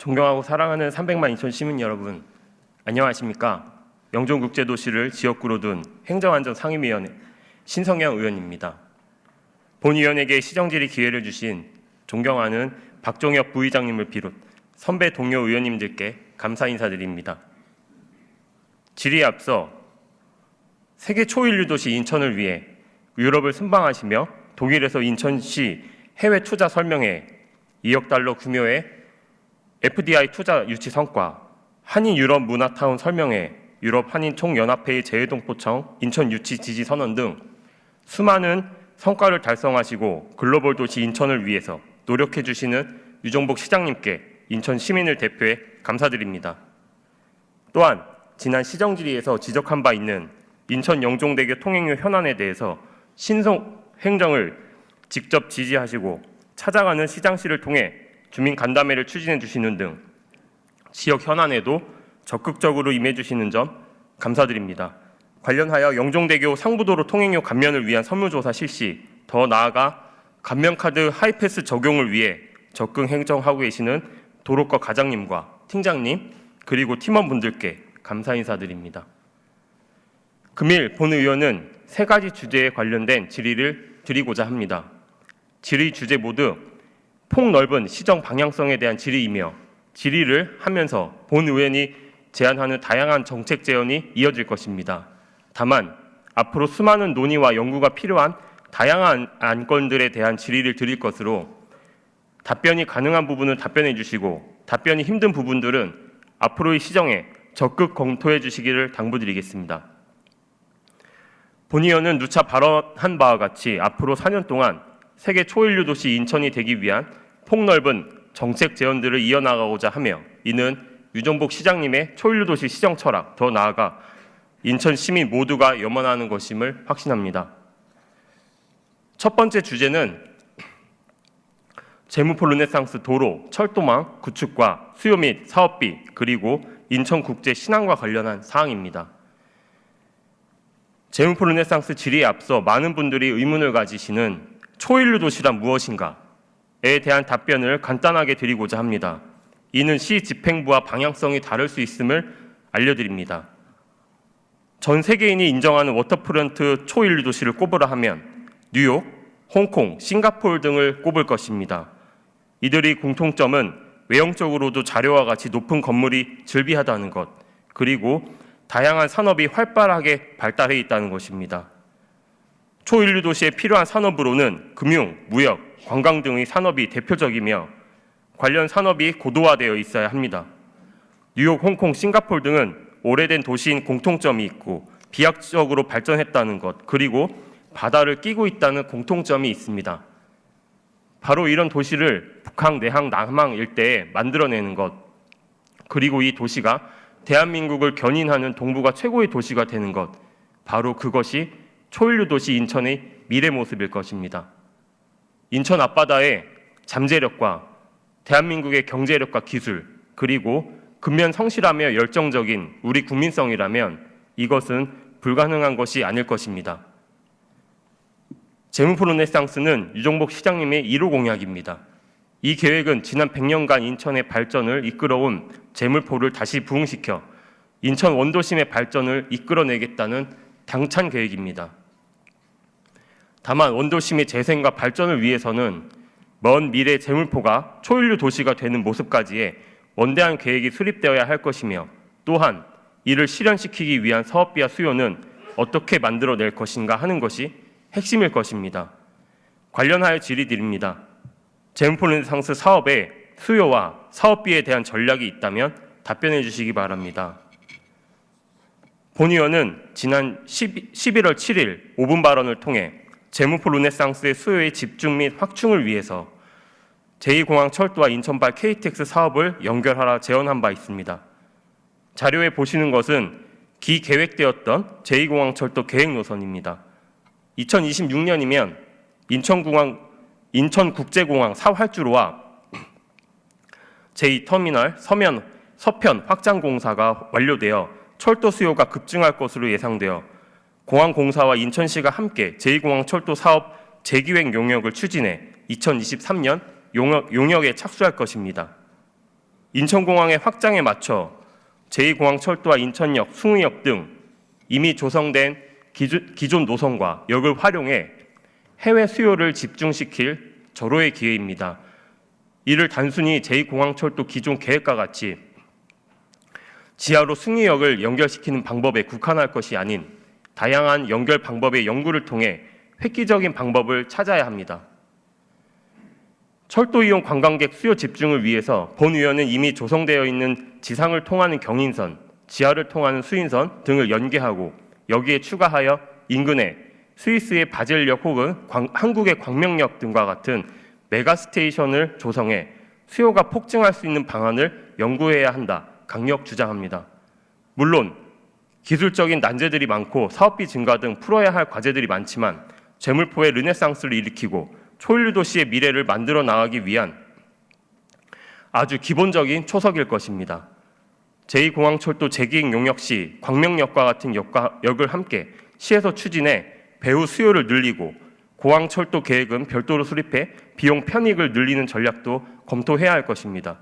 존경하고 사랑하는 300만 인천 시민 여러분, 안녕하십니까? 영종국제도시를 지역구로 둔 행정안전상임위원회 신성현 의원입니다. 본위원에게 시정질의 기회를 주신 존경하는 박종혁 부의장님을 비롯 선배 동료 의원님들께 감사 인사드립니다. 질의에 앞서 세계 초일류 도시 인천을 위해 유럽을 순방하시며 독일에서 인천시 해외 투자 설명회 2억 달러 규모의 FDI 투자 유치 성과, 한인 유럽 문화타운 설명회, 유럽 한인 총연합회의 재외동포청 인천 유치 지지 선언 등 수많은 성과를 달성하시고 글로벌 도시 인천을 위해서 노력해 주시는 유정복 시장님께 인천 시민을 대표해 감사드립니다. 또한 지난 시정질의에서 지적한 바 있는 인천 영종대교 통행료 현안에 대해서 신속 행정을 직접 지지하시고 찾아가는 시장실을 통해 주민 간담회를 추진해 주시는 등 지역 현안에도 적극적으로 임해 주시는 점 감사드립니다. 관련하여 영종대교 상부도로 통행료 감면을 위한 설문조사 실시, 더 나아가 감면카드 하이패스 적용을 위해 적극 행정하고 계시는 도로과 과장님과 팀장님 그리고 팀원분들께 감사 인사드립니다. 금일 본 의원은 세 가지 주제에 관련된 질의를 드리고자 합니다. 질의 주제 모두 폭넓은 시정 방향성에 대한 질의이며 질의를 하면서 본 의원이 제안하는 다양한 정책 제언이 이어질 것입니다. 다만 앞으로 수많은 논의와 연구가 필요한 다양한 안건들에 대한 질의를 드릴 것으로 답변이 가능한 부분은 답변해 주시고 답변이 힘든 부분들은 앞으로의 시정에 적극 검토해 주시기를 당부드리겠습니다. 본 의원은 누차 발언한 바와 같이 앞으로 4년 동안 세계 초일류 도시 인천이 되기 위한 폭넓은 정책 제언들을 이어나가고자 하며 이는 유정복 시장님의 초일류 도시 시정 철학, 더 나아가 인천 시민 모두가 염원하는 것임을 확신합니다. 첫 번째 주제는 재무포 르네상스 도로, 철도망 구축과 수요 및 사업비 그리고 인천국제 신항과 관련한 사항입니다. 재무포 르네상스 질의에 앞서 많은 분들이 의문을 가지시는 초일류 도시란 무엇인가에 대한 답변을 간단하게 드리고자 합니다. 이는 시 집행부와 방향성이 다를 수 있음을 알려드립니다. 전 세계인이 인정하는 워터프런트 초일류 도시를 꼽으라 하면 뉴욕, 홍콩, 싱가포르 등을 꼽을 것입니다. 이들의 공통점은 외형적으로도 자료와 같이 높은 건물이 즐비하다는 것, 그리고 다양한 산업이 활발하게 발달해 있다는 것입니다. 초일류 도시에 필요한 산업으로는 금융, 무역, 관광 등의 산업이 대표적이며 관련 산업이 고도화되어 있어야 합니다. 뉴욕, 홍콩, 싱가포르 등은 오래된 도시인 공통점이 있고 비약적으로 발전했다는 것, 그리고 바다를 끼고 있다는 공통점이 있습니다. 바로 이런 도시를 북항, 내항, 남항 일대에 만들어내는 것, 그리고 이 도시가 대한민국을 견인하는 동북아 최고의 도시가 되는 것, 바로 그것이 초일류 도시 인천의 미래 모습일 것입니다. 인천 앞바다의 잠재력과 대한민국의 경제력과 기술, 그리고 근면 성실하며 열정적인 우리 국민성이라면 이것은 불가능한 것이 아닐 것입니다. 재무포 르네상스는 유정복 시장님의 1호 공약입니다. 이 계획은 지난 100년간 인천의 발전을 이끌어온 재물포를 다시 부흥시켜 인천 원도심의 발전을 이끌어내겠다는 당찬 계획입니다. 다만 원도심의 재생과 발전을 위해서는 먼 미래 재물포가 초일류 도시가 되는 모습까지의 원대한 계획이 수립되어야 할 것이며 또한 이를 실현시키기 위한 사업비와 수요는 어떻게 만들어낼 것인가 하는 것이 핵심일 것입니다. 관련하여 질의드립니다. 재무포 르네상스 사업의 수요와 사업비에 대한 전략이 있다면 답변해 주시기 바랍니다. 본 의원은 지난 11월 7일 5분 발언을 통해 재무포 르네상스의 수요의 집중 및 확충을 위해서 제2공항 철도와 인천발 KTX 사업을 연결하라 제언한 바 있습니다. 자료에 보시는 것은 기계획되었던 제2공항 철도 계획 노선입니다. 2026년이면 인천국제공항 4활주로와 제2터미널 서편 확장 공사가 완료되어 철도 수요가 급증할 것으로 예상되어 공항공사와 인천시가 함께 제2공항 철도 사업 재기획 용역을 추진해 2023년 용역에 착수할 것입니다. 인천공항의 확장에 맞춰 제2공항철도와 인천역, 숭의역 등 이미 조성된 기존 노선과 역을 활용해 해외 수요를 집중시킬 절호의 기회입니다. 이를 단순히 제2공항철도 기존 계획과 같이 지하로 숭의역을 연결시키는 방법에 국한할 것이 아닌 다양한 연결 방법의 연구를 통해 획기적인 방법을 찾아야 합니다. 철도 이용 관광객 수요 집중을 위해서 본 의원은 이미 조성되어 있는 지상을 통하는 경인선, 지하를 통하는 수인선 등을 연계하고 여기에 추가하여 인근의 스위스의 바젤역 혹은 한국의 광명역 등과 같은 메가스테이션을 조성해 수요가 폭증할 수 있는 방안을 연구해야 한다. 강력 주장합니다. 물론 기술적인 난제들이 많고 사업비 증가 등 풀어야 할 과제들이 많지만 재물포의 르네상스를 일으키고 초일류 도시의 미래를 만들어 나가기 위한 아주 기본적인 초석일 것입니다. 제2공항철도 재기획 용역 시 광명역과 같은 역을 함께 시에서 추진해 배후 수요를 늘리고 공항철도 계획은 별도로 수립해 비용 편익을 늘리는 전략도 검토해야 할 것입니다.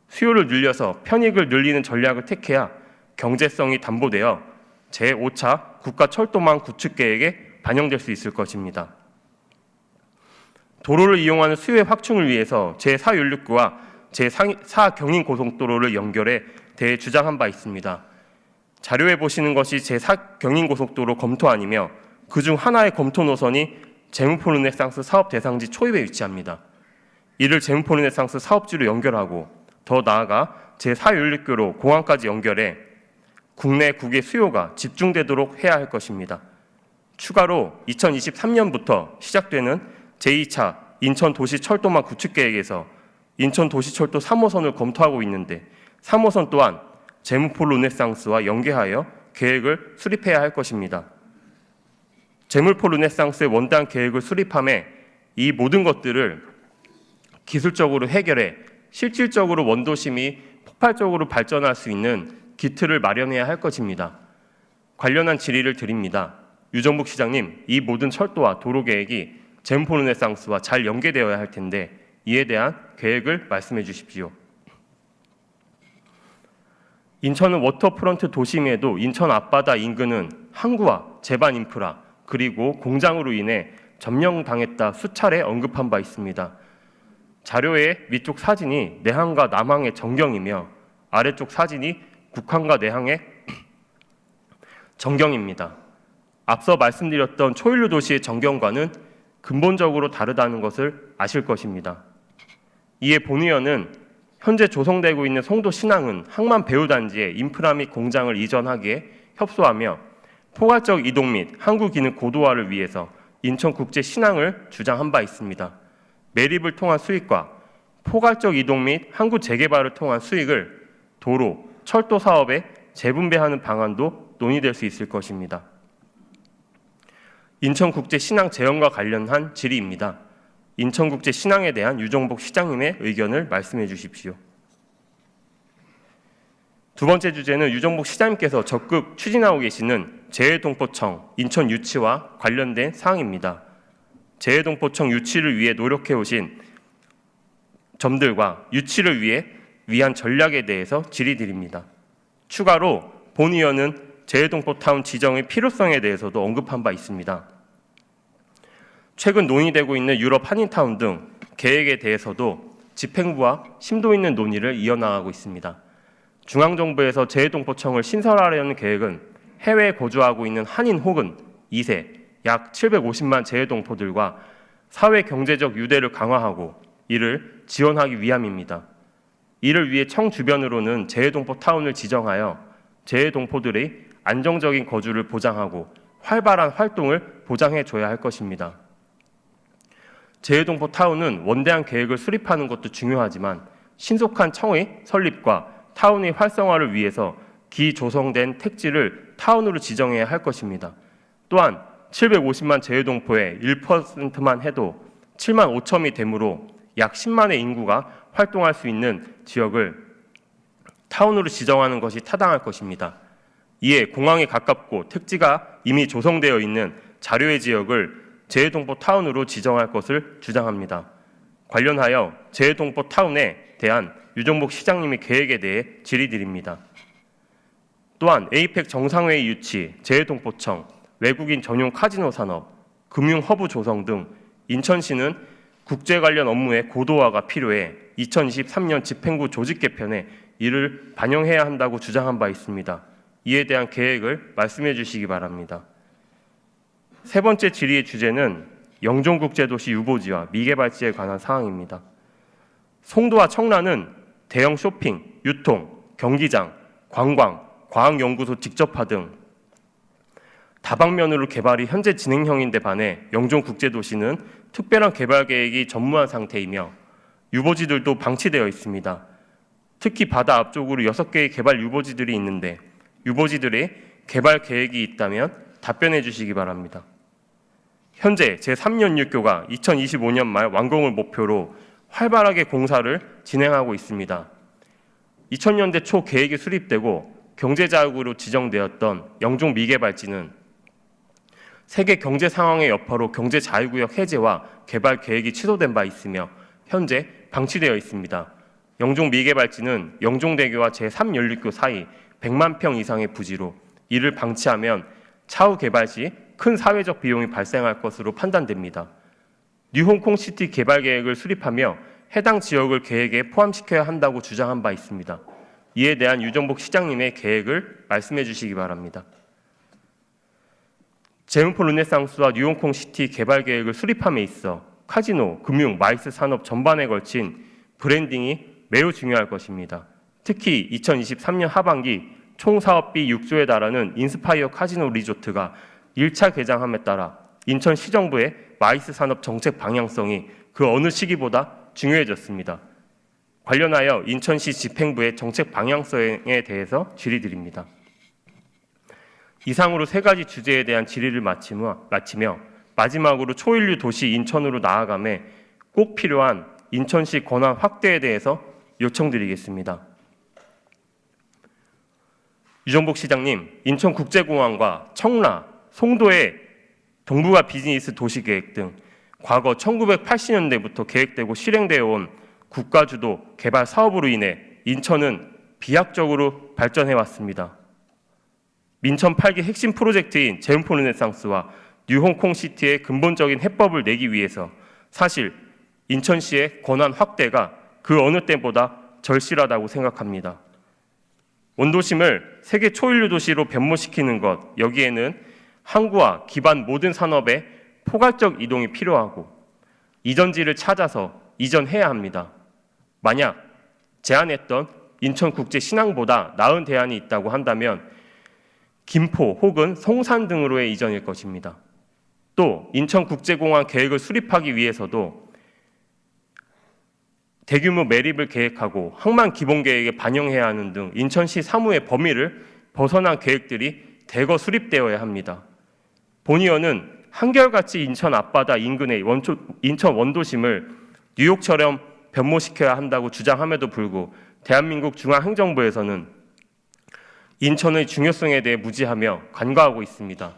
수요를 늘려서 편익을 늘리는 전략을 택해야 경제성이 담보되어 제5차 국가철도망 구축 계획에 반영될 수 있을 것입니다. 도로를 이용하는 수요의 확충을 위해서 제4연륙구와 제4경인고속도로를 연결해 대주장한 바 있습니다. 자료에 보시는 것이 제4경인고속도로 검토안이며 그중 하나의 검토 노선이 제무포 르네상스 사업 대상지 초입에 위치합니다. 이를 제무포 르네상스 사업지로 연결하고 더 나아가 제4연륙교로 공항까지 연결해 국내 국외 수요가 집중되도록 해야 할 것입니다. 추가로 2023년부터 시작되는 제2차 인천도시철도망 구축계획에서 인천도시철도 3호선을 검토하고 있는데 3호선 또한 제무포 르네상스와 연계하여 계획을 수립해야 할 것입니다. 제무포 르네상스의 원단 계획을 수립함에 이 모든 것들을 기술적으로 해결해 실질적으로 원도심이 폭발적으로 발전할 수 있는 기틀을 마련해야 할 것입니다. 관련한 질의를 드립니다. 유정복 시장님, 이 모든 철도와 도로 계획이 제무포 르네상스와 잘 연계되어야 할 텐데 이에 대한 계획을 말씀해 주십시오. 인천은 워터프런트 도심에도 인천 앞바다 인근은 항구와 제반 인프라 그리고 공장으로 인해 점령당했다 수차례 언급한 바 있습니다. 자료의 위쪽 사진이 내항과 남항의 전경이며 아래쪽 사진이 북항과 내항의 전경입니다. 앞서 말씀드렸던 초일류 도시의 전경과는 근본적으로 다르다는 것을 아실 것입니다. 이에 본 의원은 현재 조성되고 있는 송도 신항은 항만 배후단지에 인프라 및 공장을 이전하기에 협소하며 포괄적 이동 및 항구 기능 고도화를 위해서 인천국제 신항을 주장한 바 있습니다. 매립을 통한 수익과 포괄적 이동 및 항구 재개발을 통한 수익을 도로, 철도 사업에 재분배하는 방안도 논의될 수 있을 것입니다. 인천국제 신항 재현과 관련한 질의입니다. 인천국제 신항에 대한 유정복 시장님의 의견을 말씀해 주십시오. 두 번째 주제는 유정복 시장님께서 적극 추진하고 계시는 재해동포청 인천 유치와 관련된 사항입니다. 재해동포청 유치를 위해 노력해 오신 점들과 유치를 위한 전략에 대해서 질의드립니다. 추가로 본 의원은 재해동포타운 지정의 필요성에 대해서도 언급한 바 있습니다. 최근 논의되고 있는 유럽 한인타운 등 계획에 대해서도 집행부와 심도 있는 논의를 이어나가고 있습니다. 중앙정부에서 재해동포청을 신설하려는 계획은 해외에 거주하고 있는 한인 혹은 2세 약 750만 재해동포들과 사회 경제적 유대를 강화하고 이를 지원하기 위함입니다. 이를 위해 청 주변으로는 재해동포 타운을 지정하여 재해동포들의 안정적인 거주를 보장하고 활발한 활동을 보장해줘야 할 것입니다. 재해동포 타운은 원대한 계획을 수립하는 것도 중요하지만 신속한 청의 설립과 타운의 활성화를 위해서 기조성된 택지를 타운으로 지정해야 할 것입니다. 또한 750만 재해동포의 1%만 해도 7만 5천이 되므로 약 10만의 인구가 활동할 수 있는 지역을 타운으로 지정하는 것이 타당할 것입니다. 이에 공항에 가깝고 택지가 이미 조성되어 있는 자료의 지역을 재해동포 타운으로 지정할 것을 주장합니다. 관련하여 재해동포 타운에 대한 유정복 시장님의 계획에 대해 질의드립니다. 또한 에이펙 정상회의 유치, 재외동포청, 외국인 전용 카지노 산업, 금융 허브 조성 등 인천시는 국제 관련 업무의 고도화가 필요해 2023년 집행부 조직 개편에 이를 반영해야 한다고 주장한 바 있습니다. 이에 대한 계획을 말씀해 주시기 바랍니다. 세 번째 질의의 주제는 영종국제도시 유보지와 미개발지에 관한 사항입니다. 송도와 청라는 대형 쇼핑, 유통, 경기장, 관광, 과학연구소 직접화 등 다방면으로 개발이 현재 진행형인데 반해 영종국제도시는 특별한 개발 계획이 전무한 상태이며 유보지들도 방치되어 있습니다. 특히 바다 앞쪽으로 6개의 개발 유보지들이 있는데 유보지들의 개발 계획이 있다면 답변해 주시기 바랍니다. 현재 제3연육교가 2025년 말 완공을 목표로 활발하게 공사를 진행하고 있습니다. 2000년대 초 계획이 수립되고 경제자유구로 지정되었던 영종 미개발지는 세계 경제 상황의 여파로 경제자유구역 해제와 개발 계획이 취소된 바 있으며 현재 방치되어 있습니다. 영종 미개발지는 영종대교와 제3연륙교 사이 100만 평 이상의 부지로 이를 방치하면 차후 개발 시 큰 사회적 비용이 발생할 것으로 판단됩니다. 뉴홍콩시티 개발 계획을 수립하며 해당 지역을 계획에 포함시켜야 한다고 주장한 바 있습니다. 이에 대한 유정복 시장님의 계획을 말씀해 주시기 바랍니다. 제문포 르네상스와 뉴홍콩시티 개발 계획을 수립함에 있어 카지노, 금융, 마이스 산업 전반에 걸친 브랜딩이 매우 중요할 것입니다. 특히 2023년 하반기 총 사업비 6조에 달하는 인스파이어 카지노 리조트가 1차 개장함에 따라 인천시정부의 마이스 산업 정책 방향성이 그 어느 시기보다 중요해졌습니다. 관련하여 인천시 집행부의 정책 방향성에 대해서 질의드립니다. 이상으로 세 가지 주제에 대한 질의를 마치며 마지막으로 초일류 도시 인천으로 나아가매 꼭 필요한 인천시 권한 확대에 대해서 요청드리겠습니다. 유정복 시장님, 인천국제공항과 청라, 송도의 동북아 비즈니스 도시계획 등 과거 1980년대부터 계획되고 실행되어 온 국가주도 개발 사업으로 인해 인천은 비약적으로 발전해왔습니다. 민천 8기 핵심 프로젝트인 제문포 르네상스와 뉴홍콩시티의 근본적인 해법을 내기 위해서 사실 인천시의 권한 확대가 그 어느 때보다 절실하다고 생각합니다. 원도심을 세계 초일류 도시로 변모시키는 것, 여기에는 항구와 기반 모든 산업의 포괄적 이동이 필요하고 이전지를 찾아서 이전해야 합니다. 만약 제안했던 인천국제신항보다 나은 대안이 있다고 한다면 김포 혹은 송산 등으로의 이전일 것입니다. 또 인천국제공항 계획을 수립하기 위해서도 대규모 매립을 계획하고 항만 기본계획에 반영해야 하는 등 인천시 사무의 범위를 벗어난 계획들이 대거 수립되어야 합니다. 본의원은 한결같이 인천 앞바다 인근의 인천 원도심을 뉴욕처럼 변모시켜야 한다고 주장함에도 불구하고 대한민국 중앙행정부에서는 인천의 중요성에 대해 무지하며 간과하고 있습니다.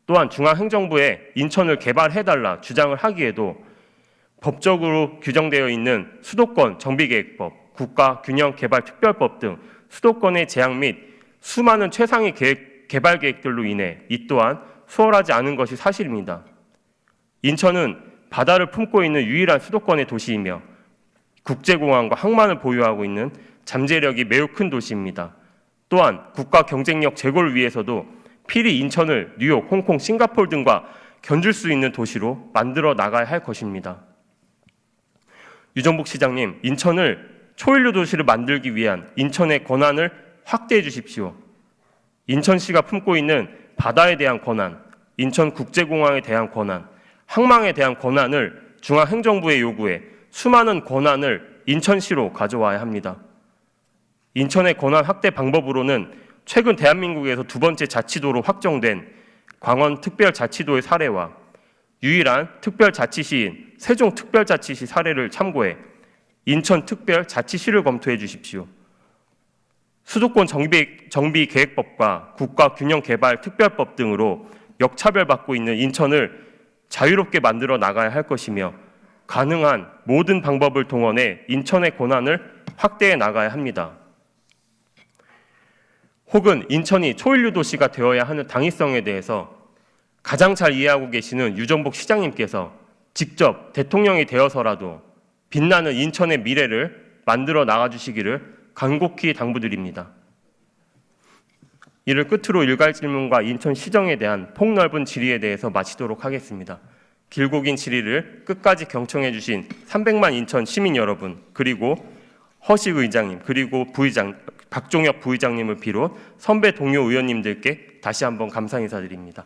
또한 중앙행정부에 인천을 개발해달라 주장을 하기에도 법적으로 규정되어 있는 수도권 정비계획법, 국가균형개발특별법 등 수도권의 제약 및 수많은 최상위 개발 계획들로 인해 이 또한 수월하지 않은 것이 사실입니다. 인천은 바다를 품고 있는 유일한 수도권의 도시이며 국제공항과 항만을 보유하고 있는 잠재력이 매우 큰 도시입니다. 또한 국가 경쟁력 제고를 위해서도 필히 인천을 뉴욕, 홍콩, 싱가포르 등과 견줄 수 있는 도시로 만들어 나가야 할 것입니다. 유정복 시장님, 인천을 초일류 도시를 만들기 위한 인천의 권한을 확대해 주십시오. 인천시가 품고 있는 바다에 대한 권한, 인천국제공항에 대한 권한, 항만에 대한 권한을 중앙행정부의 요구에 수많은 권한을 인천시로 가져와야 합니다. 인천의 권한 확대 방법으로는 최근 대한민국에서 두 번째 자치도로 확정된 광원특별자치도의 사례와 유일한 특별자치시인 세종특별자치시 사례를 참고해 인천특별자치시를 검토해 주십시오. 수도권 정비계획법과 국가균형개발특별법 등으로 역차별받고 있는 인천을 자유롭게 만들어 나가야 할 것이며 가능한 모든 방법을 동원해 인천의 권한을 확대해 나가야 합니다. 혹은 인천이 초일류 도시가 되어야 하는 당위성에 대해서 가장 잘 이해하고 계시는 유정복 시장님께서 직접 대통령이 되어서라도 빛나는 인천의 미래를 만들어 나가주시기를 간곡히 당부드립니다. 이를 끝으로 일괄 질문과 인천시정에 대한 폭넓은 질의에 대해서 마치도록 하겠습니다. 길고 긴 질의를 끝까지 경청해 주신 300만 인천 시민 여러분, 그리고 허식 의장님, 그리고 부의장, 박종혁 부의장님을 비롯 선배 동료 의원님들께 다시 한번 감사 인사드립니다.